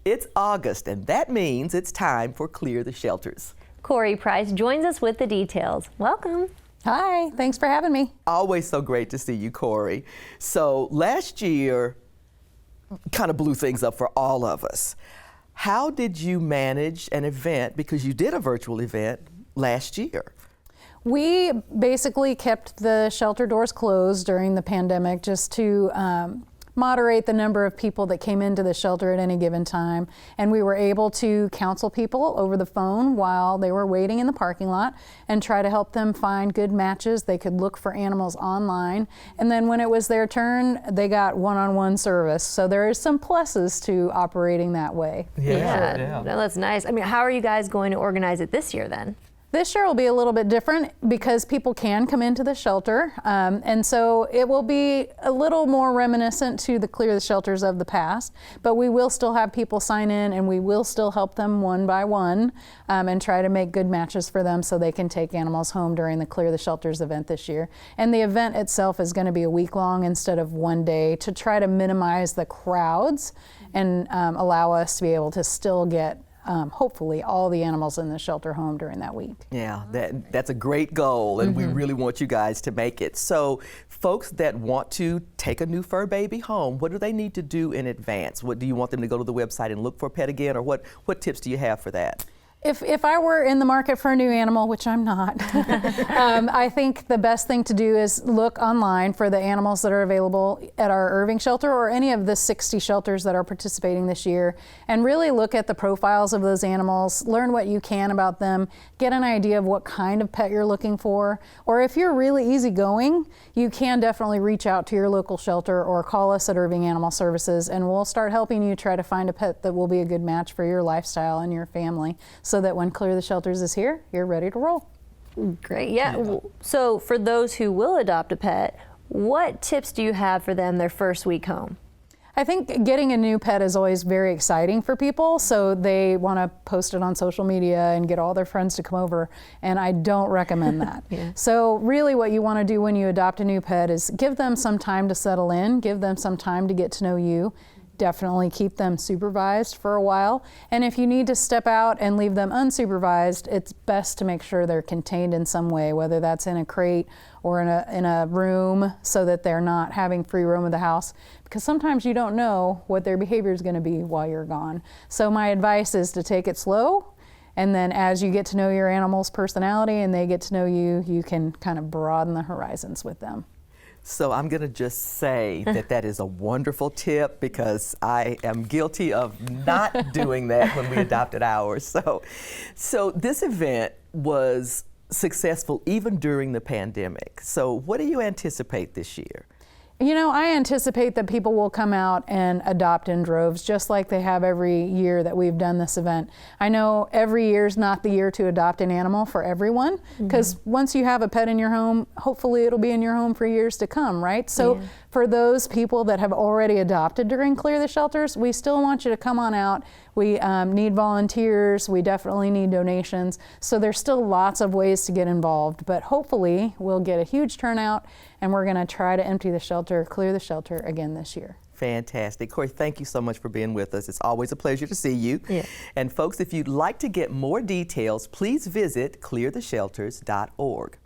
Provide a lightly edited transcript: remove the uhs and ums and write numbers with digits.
It's August, and that means it's time for Clear the Shelters. Corey Price joins us with the details. Welcome. Hi, thanks for having me. Always so great to see you, Corey. So last year kind of blew things up for all of us. How did you manage an event, because you did a virtual event last year? We basically kept the shelter doors closed during the pandemic just to moderate the number of people that came into the shelter at any given time. And we were able to counsel people over the phone while they were waiting in the parking lot and try to help them find good matches. They could look for animals online. And then when it was their turn, they got one-on-one service. So there is some pluses to operating that way. Yeah. No, that's nice. I mean, how are you guys going to organize it this year then? This year will be a little bit different because people can come into the shelter, and so it will be a little more reminiscent to the Clear the Shelters of the past, but we will still have people sign in and we will still help them one by one and try to make good matches for them so they can take animals home during the Clear the Shelters event this year. And the event itself is going to be a week long instead of one day to try to minimize the crowds and allow us to be able to still get hopefully all the animals in the shelter home during that week. Yeah, that's a great goal, and we really want you guys to make it. So folks that want to take a new fur baby home, what do they need to do in advance? What do you want them to go to the website and look for a pet again, or what tips do you have for that? If I were in the market for a new animal, which I'm not, I think the best thing to do is look online for the animals that are available at our Irving shelter or any of the 60 shelters that are participating this year, and really look at the profiles of those animals, learn what you can about them, get an idea of what kind of pet you're looking for. Or if you're really easygoing, you can definitely reach out to your local shelter or call us at Irving Animal Services, and we'll start helping you try to find a pet that will be a good match for your lifestyle and your family, so that when Clear the Shelters is here, you're ready to roll. Great, yeah. So for those who will adopt a pet, what tips do you have for them their first week home? I think getting a new pet is always very exciting for people, so they want to post it on social media and get all their friends to come over, and I don't recommend that. So really what you want to do when you adopt a new pet is give them some time to settle in, give them some time to get to know you. Definitely keep them supervised for a while. And if you need to step out and leave them unsupervised, it's best to make sure they're contained in some way, whether that's in a crate or in a room, so that they're not having free roam of the house, because sometimes you don't know what their behavior is going to be while you're gone. So my advice is to take it slow, and then as you get to know your animal's personality and they get to know you, you can kind of broaden the horizons with them. So I'm going to just say that is a wonderful tip, because I am guilty of not doing that when we adopted ours. So this event was successful even during the pandemic. So what do you anticipate this year? You know, I anticipate that people will come out and adopt in droves, just like they have every year that we've done this event. I know every year is not the year to adopt an animal for everyone, because once you have a pet in your home, hopefully it'll be in your home for years to come, right? So for those people that have already adopted during Clear the Shelters, we still want you to come on out. We need volunteers, we definitely need donations, so there's still lots of ways to get involved, but hopefully we'll get a huge turnout, and we're going to try to empty the shelter, clear the shelter again this year. Fantastic. Corey, thank you so much for being with us. It's always a pleasure to see you. And folks, if you'd like to get more details, please visit cleartheshelters.org.